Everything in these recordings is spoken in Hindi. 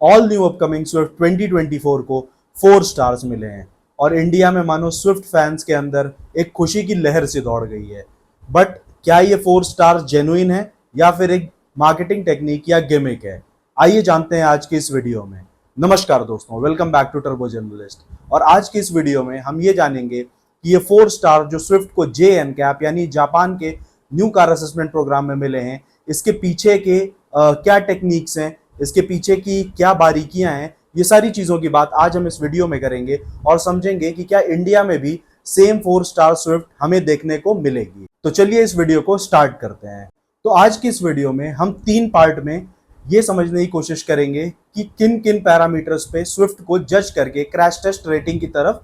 ऑल न्यू अपकमिंग स्विफ्ट 2024 को 4 स्टार्स मिले हैं और इंडिया में मानो स्विफ्ट फैंस के अंदर एक खुशी की लहर सी दौड़ गई है। बट क्या ये 4 स्टार जेन्युइन है या फिर एक मार्केटिंग टेक्निक या गिमिक है? आइए जानते हैं आज की इस वीडियो में। नमस्कार दोस्तों, welcome back to turbo journalist. और आज की इस वीडियो में हम ये जानेंगे कि ये 4 स्टार जो स्विफ्ट को JNCAP यानी जापान के न्यू कार असेसमेंट प्रोग्राम में मिले हैं, इसके पीछे के क्या टेक्निक्स हैं, इसके पीछे की क्या बारीकियां हैं, ये सारी चीजों की बात आज हम इस वीडियो में करेंगे और समझेंगे कि क्या इंडिया में भी सेम 4 स्टार स्विफ्ट हमें देखने को मिलेगी। तो चलिए इस वीडियो को स्टार्ट करते हैं। तो आज की इस वीडियो में हम 3 पार्ट में ये समझने की कोशिश करेंगे कि किन किन पैरामीटर्स पे स्विफ्ट को जज करके क्रैश टेस्ट रेटिंग की तरफ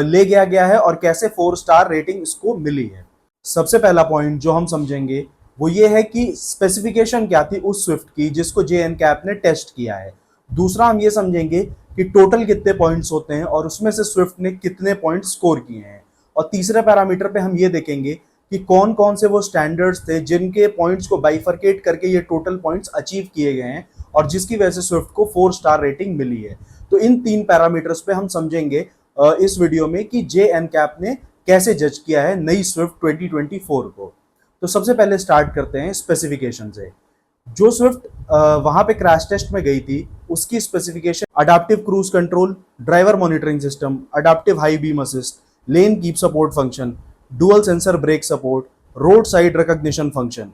ले गया है और कैसे 4 स्टार रेटिंग इसको मिली है। सबसे पहला पॉइंट जो हम समझेंगे वो ये है कि स्पेसिफिकेशन क्या थी उस स्विफ्ट की जिसको JNCAP ने टेस्ट किया है। दूसरा हम ये समझेंगे कि टोटल कितने पॉइंट्स होते हैं और उसमें से स्विफ्ट ने कितने पॉइंट्स स्कोर किए हैं। और तीसरे पैरामीटर पे हम ये देखेंगे कि कौन कौन से वो स्टैंडर्ड्स थे जिनके पॉइंट्स को बाइफरकेट करके ये टोटल पॉइंट्स अचीव किए गए हैं और जिसकी वजह से स्विफ्ट को 4 स्टार रेटिंग मिली है। तो इन 3 पैरामीटर्स पे हम समझेंगे इस वीडियो में कि JNCAP ने कैसे जज किया है नई स्विफ्ट 2024 को। तो सबसे पहले स्टार्ट करते हैं स्पेसिफिकेशन से। जो स्विफ्ट वहां पे क्रैश टेस्ट में गई थी उसकी specification adaptive cruise control, driver monitoring system, adaptive high beam assist, lane keep support function, dual sensor brake support, road side recognition function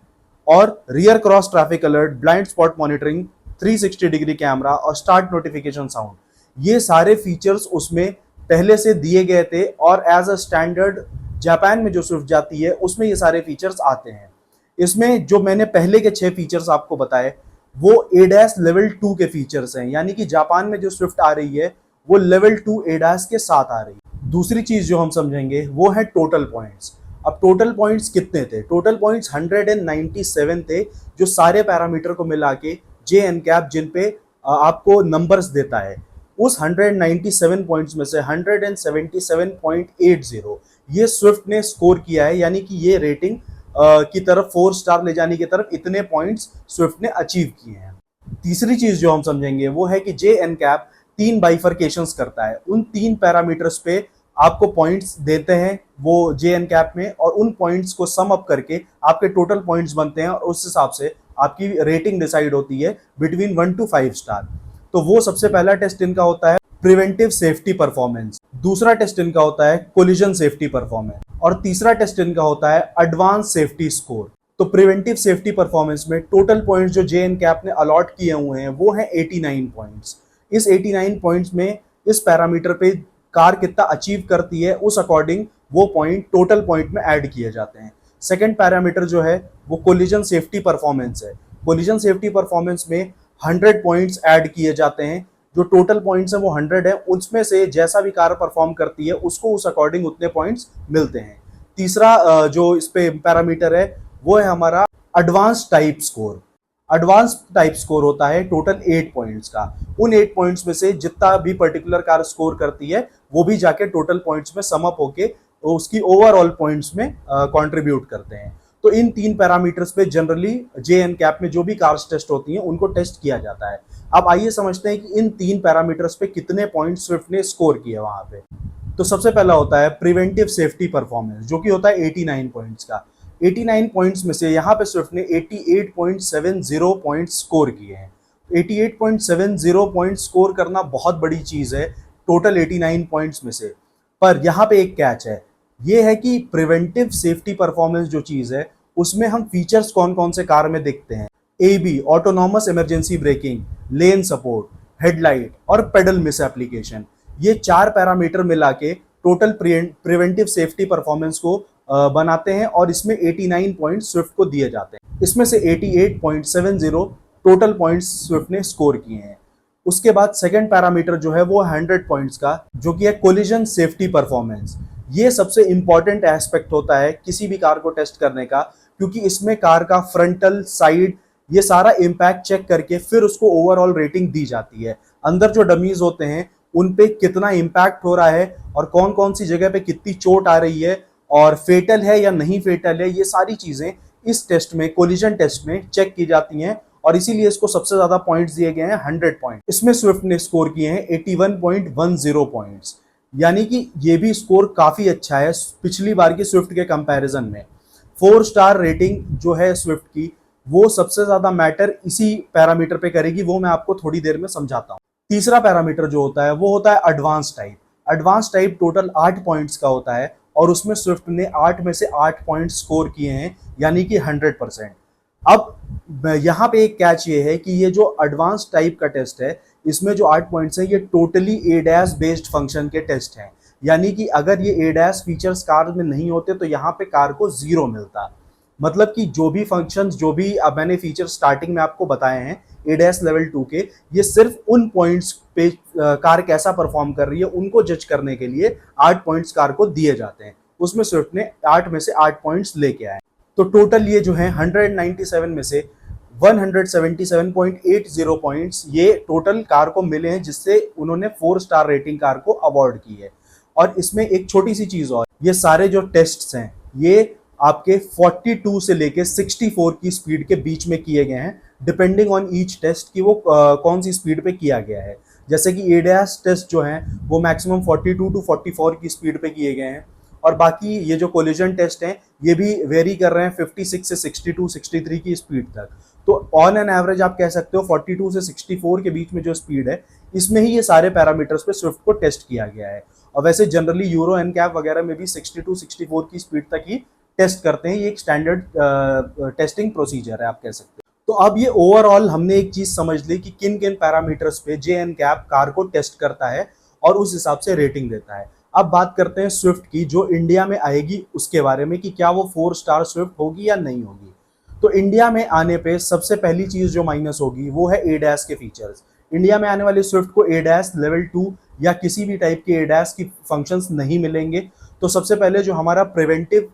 और rear cross traffic alert, blind spot monitoring, 360 degree camera और स्टार्ट नोटिफिकेशन साउंड। ये सारे फीचर्स उसमें पहले से दिए गए थे और एज अ स्टैंडर्ड जापान में जो स्विफ्ट जाती है उसमें ये सारे फीचर्स आते हैं। इसमें जो मैंने पहले के 6 फीचर्स आपको बताए वो ADAS लेवल 2 के फीचर्स हैं, यानी कि जापान में जो स्विफ्ट आ रही है वो लेवल 2 ADAS के साथ आ रही है। दूसरी चीज जो हम समझेंगे वो है टोटल पॉइंट्स। अब टोटल पॉइंट्स कितने थे? टोटल पॉइंट्स 197 थे जो सारे पैरामीटर को मिला के JNCAP जिन पे आपको नंबर्स देता है उस 197 पॉइंट्स में से 177.80 ये स्विफ्ट ने स्कोर किया है, यानी कि ये रेटिंग की तरफ 4 स्टार ले जाने की तरफ इतने पॉइंट्स स्विफ्ट ने अचीव किए हैं। तीसरी चीज जो हम समझेंगे वो है कि JNCAP 3 बाइफरकेशंस करता है। उन 3 पैरामीटर्स पे आपको पॉइंट्स देते हैं वो JNCAP में और उन पॉइंट्स को सम अप करके आपके टोटल पॉइंट्स बनते हैं और उस हिसाब से आपकी रेटिंग डिसाइड होती है बिटवीन 1 to 5 स्टार। तो वो सबसे पहला टेस्ट इनका होता है प्रिवेंटिव सेफ्टी परफॉर्मेंस, दूसरा टेस्ट इनका होता है कोलिजन सेफ्टी परफॉर्मेंस और तीसरा टेस्ट इनका होता है एडवांस सेफ्टी स्कोर। तो प्रिवेंटिव सेफ्टी परफॉर्मेंस में टोटल पॉइंट्स जो JNCAP ने अलॉट किए हुए हैं वो है 89 पॉइंट्स। इस 89 पॉइंट्स में इस पैरामीटर पे कार कितना अचीव करती है उस अकॉर्डिंग वो पॉइंट टोटल पॉइंट में ऐड किए जाते हैं। सेकेंड पैरामीटर जो है वो कोलिजन सेफ्टी परफॉर्मेंस है। कोलिजन सेफ्टी परफॉर्मेंस में 100 पॉइंट्स ऐड किए जाते हैं। जो टोटल पॉइंट्स हैं वो 100 है, उसमें से जैसा भी कार परफॉर्म करती है उसको उस अकॉर्डिंग उतने पॉइंट्स मिलते हैं। तीसरा जो इस पे पैरामीटर है वो है हमारा advance type score. Advance type score होता है टोटल 8 पॉइंट्स का। उन 8 पॉइंट्स में से जितना भी पर्टिकुलर कार स्कोर करती है वो भी जाके टोटल पॉइंट्स में सम अप होके उसकी ओवरऑल पॉइंट्स में कंट्रीब्यूट करते हैं। तो इन 3 पैरामीटर्स पे जनरली JNCAP में जो भी कार्स टेस्ट होती हैं उनको टेस्ट किया जाता है। अब आइए समझते हैं कि इन 3 पैरामीटर्स पे कितने पॉइंट स्विफ्ट ने स्कोर किए वहां पे। तो सबसे पहला होता है प्रिवेंटिव सेफ्टी परफॉर्मेंस जो कि होता है 89 पॉइंट्स का। 89 पॉइंट्स में से यहाँ पे स्विफ्ट ने 88.70 पॉइंट्स स्कोर किए हैं। 88.70 पॉइंट स्कोर करना बहुत बड़ी चीज है टोटल 89 पॉइंट्स में से। पर यहाँ पे एक कैच है, ये है कि प्रिवेंटिव सेफ्टी परफॉर्मेंस जो चीज है उसमें हम फीचर्स कौन कौन से कार में देखते हैं। AB ऑटोनॉमस इमरजेंसी ब्रेकिंग, लेन सपोर्ट, हेडलाइट और पेडल मिस एप्लीकेशन, ये 4 पैरामीटर मिला के टोटल प्रिवेंटिव सेफ्टी परफॉर्मेंस को बनाते हैं और इसमें 89 पॉइंट स्विफ्ट को दिए जाते हैं। इसमें से 88.70 टोटल पॉइंट्स स्विफ्ट ने स्कोर किए हैं। उसके बाद सेकेंड पैरामीटर जो है वो 100 पॉइंट्स का जो कि है कोलिजन सेफ्टी परफॉर्मेंस। ये सबसे इंपॉर्टेंट एस्पेक्ट होता है किसी भी कार को टेस्ट करने का, क्योंकि इसमें कार का फ्रंटल, साइड, ये सारा इम्पैक्ट चेक करके फिर उसको ओवरऑल रेटिंग दी जाती है। अंदर जो डमीज होते हैं उन पे कितना इम्पैक्ट हो रहा है और कौन कौन सी जगह पे कितनी चोट आ रही है और फेटल है या नहीं फेटल है, ये सारी चीजें इस टेस्ट में, कोलिजन टेस्ट में चेक की जाती हैं और इसीलिए इसको सबसे ज्यादा पॉइंट्स दिए गए हैं 100 पॉइंट। इसमें स्विफ्ट ने स्कोर किए हैं 81.10 पॉइंट्स, यानी कि ये भी स्कोर काफी अच्छा है पिछली बार की स्विफ्ट के कंपैरिजन में। 4 स्टार रेटिंग जो है स्विफ्ट की, वो सबसे ज्यादा मैटर इसी पैरामीटर पे करेगी, वो मैं आपको थोड़ी देर में समझाता हूँ। तीसरा पैरामीटर जो होता है वो होता है advance type. Advance type total 8 points का होता है और उसमें स्विफ्ट ने 8 में से 8 पॉइंट स्कोर किए हैं, यानी कि 100%। अब यहाँ पे एक कैच ये है कि ये जो एडवांस टाइप का टेस्ट है, इसमें जो 8 पॉइंट्स हैं ये टोटली एडैस बेस्ड फंक्शन के टेस्ट हैं, यानी कि अगर ये एडैस फीचर्स कार में नहीं होते तो यहाँ पे कार को 0 मिलता। मतलब कि जो भी फंक्शंस, जो भी अब मैंने फीचर स्टार्टिंग में आपको बताए हैं एडैस लेवल 2 के, ये सिर्फ उन पॉइंट्स पे कार कैसा परफॉर्म कर रही है उनको जज करने के लिए 8 पॉइंट्स कार को दिए जाते हैं। उसमें स्विफ्ट ने 8 में से 8 पॉइंट्स लेके आए। तो टोटल ये जो है 197 में से 177.80 पॉइंट्स ये टोटल कार को मिले हैं, जिससे उन्होंने 4 स्टार रेटिंग कार को अवार्ड की है। और इसमें एक छोटी सी चीज और, ये सारे जो टेस्ट्स हैं ये आपके 42 से लेके 64 की स्पीड के बीच में किए गए हैं, डिपेंडिंग ऑन ईच टेस्ट कि वो कौन सी स्पीड पे किया गया है। जैसे कि एडीएस टेस्ट जो हैं वो मैक्सिमम 42 टू 44 की स्पीड पे किए गए हैं, और बाकी ये जो कोलिजन टेस्ट हैं ये भी वेरी कर रहे हैं 56 से 62 63 की स्पीड तक। तो ऑन एन एवरेज आप कह सकते हो 42 से 64 के बीच में जो स्पीड है, इसमें ही ये सारे पैरामीटर्स पे स्विफ्ट को टेस्ट किया गया है। और वैसे जनरली यूरो एनकैप वगैरह में भी 62 64 की स्पीड तक ही टेस्ट करते हैं, ये एक स्टैंडर्ड टेस्टिंग प्रोसीजर है आप कह सकते हो। तो अब ये ओवरऑल हमने एक चीज समझ ली कि किन किन पैरामीटर्स पे जे एनकैप कार को टेस्ट करता है और उस हिसाब से रेटिंग देता है। अब बात करते हैं स्विफ्ट की, जो इंडिया में आएगी उसके बारे में कि क्या वो 4 स्टार स्विफ्ट होगी या नहीं होगी। तो इंडिया में आने पे सबसे पहली चीज जो माइनस होगी वो है एडैस के फीचर्स। इंडिया में आने वाले स्विफ्ट को एडैस लेवल 2 या किसी भी टाइप के एडैस की फंक्शंस नहीं मिलेंगे। तो सबसे पहले जो हमारा प्रिवेंटिव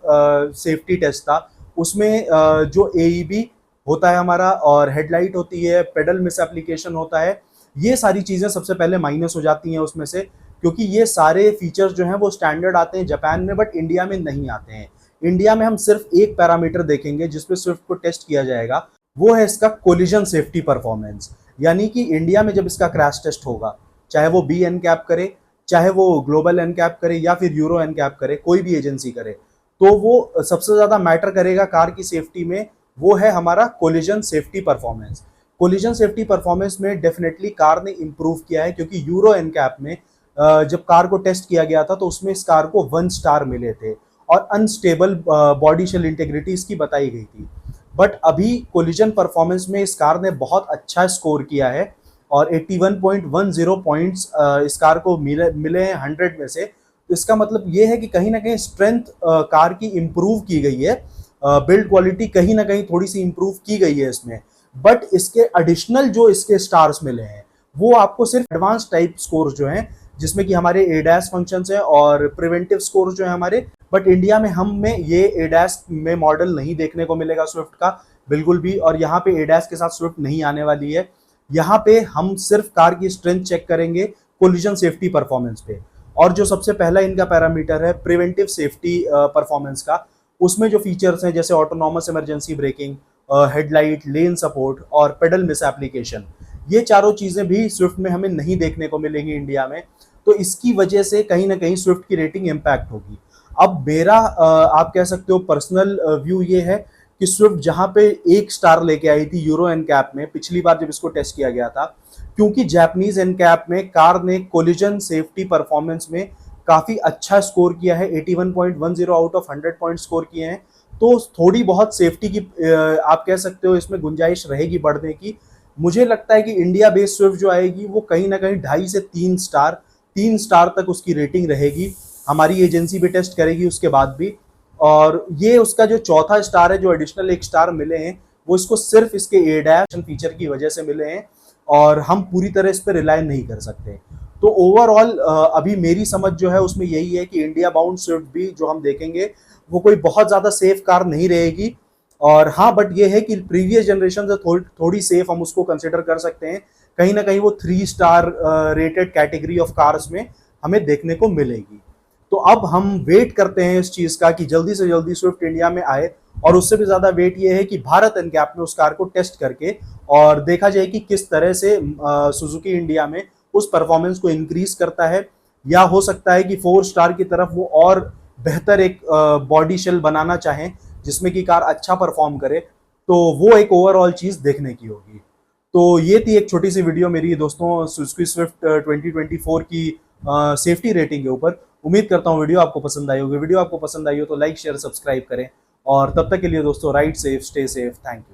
सेफ्टी टेस्ट था उसमें जो एईबी होता है हमारा, और हेडलाइट होती है, पेडल मिस एप्लीकेशन होता है, ये सारी चीजें सबसे पहले माइनस हो जाती हैं उसमें से, क्योंकि ये सारे फीचर्स जो हैं वो स्टैंडर्ड आते हैं जापान में, बट इंडिया में नहीं आते हैं। इंडिया में हम सिर्फ एक पैरामीटर देखेंगे जिसपे स्विफ्ट को टेस्ट किया जाएगा, वो है इसका कोलिजन सेफ्टी परफॉर्मेंस। यानी कि इंडिया में जब इसका क्रैश टेस्ट होगा, चाहे वो बी एनकैप करे, चाहे वो ग्लोबल एनकैप करे या फिर यूरो एनकैप करे, कोई भी एजेंसी करे, तो वो सबसे ज्यादा मैटर करेगा कार की सेफ्टी में, वो है हमारा collision safety performance. Collision safety performance में डेफिनेटली कार ने इंप्रूव किया है, क्योंकि यूरो एनकैप में जब कार को टेस्ट किया गया था तो उसमें इस कार को 1 स्टार मिले थे और अनस्टेबल बॉडी शेल इंटीग्रिटी इसकी बताई गई थी। बट अभी कोलिजन परफॉर्मेंस में इस कार ने बहुत अच्छा स्कोर किया है और 81.10 पॉइंट्स इस कार को मिले हैं 100 में से। तो इसका मतलब ये है कि कहीं ना कहीं स्ट्रेंथ कार की इंप्रूव की गई है, बिल्ड क्वालिटी कहीं ना कहीं थोड़ी सी इंप्रूव की गई है इसमें। बट इसके एडिशनल जो इसके स्टार्स मिले हैं वो आपको सिर्फ एडवांस टाइप स्कोर जो हैं, जिसमें कि हमारे एडैस फंक्शंस हैं और प्रिवेंटिव स्कोर जो है हमारे। बट इंडिया में हमें ये एडैस में मॉडल नहीं देखने को मिलेगा स्विफ्ट का बिल्कुल भी, और यहाँ पे एडैस के साथ स्विफ्ट नहीं आने वाली है। यहाँ पे हम सिर्फ कार की स्ट्रेंथ चेक करेंगे कोलिजन सेफ्टी परफॉर्मेंस पे। और जो सबसे पहला इनका पैरामीटर है प्रिवेंटिव सेफ्टी परफॉर्मेंस का, उसमें जो फीचर्स हैं जैसे ऑटोनॉमस इमरजेंसी ब्रेकिंग, हेडलाइट, लेन सपोर्ट और पेडल मिस एप्लीकेशन, ये चारों चीजें भी स्विफ्ट में हमें नहीं देखने को मिलेंगी इंडिया में। तो इसकी वजह से कहीं ना कहीं स्विफ्ट की रेटिंग इम्पैक्ट होगी। अब मेरा आप कह सकते हो पर्सनल व्यू ये है कि स्विफ्ट जहां पे 1 स्टार लेके आई थी यूरो एनकैप में पिछली बार जब इसको टेस्ट किया गया था, क्योंकि जापानीज एनकैप में कार ने कोलिजन सेफ्टी परफॉर्मेंस में काफी अच्छा स्कोर किया है, 81.10 आउट ऑफ 100 पॉइंट स्कोर किए हैं। तो थोड़ी बहुत सेफ्टी की आप कह सकते हो इसमें गुंजाइश रहेगी बढ़ने की। मुझे लगता है कि इंडिया बेस्ड स्विफ्ट जो आएगी वो कहीं ना कहीं 2.5 से 3 स्टार तक उसकी रेटिंग रहेगी, हमारी एजेंसी भी टेस्ट करेगी उसके बाद भी। और ये उसका जो चौथा स्टार है, जो एडिशनल 1 स्टार मिले हैं, वो इसको सिर्फ इसके एडैस फीचर की वजह से मिले हैं और हम पूरी तरह इस पर रिलाय नहीं कर सकते। तो ओवरऑल अभी मेरी समझ जो है उसमें यही है कि इंडिया बाउंड स्विफ्ट भी जो हम देखेंगे वो कोई बहुत ज़्यादा सेफ कार नहीं रहेगी। और हाँ, बट ये है कि प्रीवियस जनरेशन से थोड़ी सेफ हम उसको कंसिडर कर सकते हैं, कहीं ना कहीं वो 3 star rated category of cars में हमें देखने को मिलेगी। तो अब हम वेट करते हैं इस चीज का कि जल्दी से जल्दी स्विफ्ट इंडिया में आए, और उससे भी ज्यादा वेट ये है कि भारत एनकैप में उस कार को टेस्ट करके और देखा जाए कि किस तरह से सुजुकी इंडिया में उस परफॉर्मेंस को इंक्रीज करता है, या हो सकता है कि 4 स्टार की तरफ वो और बेहतर एक बॉडी शेल बनाना चाहें जिसमें कि कार अच्छा परफॉर्म करे। तो वो एक ओवरऑल चीज देखने की होगी। तो ये थी एक छोटी सी वीडियो मेरी दोस्तों सुजुकी स्विफ्ट 2024 की सेफ्टी रेटिंग के ऊपर। उम्मीद करता हूँ वीडियो आपको पसंद आई होगी। वीडियो आपको पसंद आई हो तो लाइक शेयर सब्सक्राइब करें, और तब तक के लिए दोस्तों ride safe, stay safe, thank you.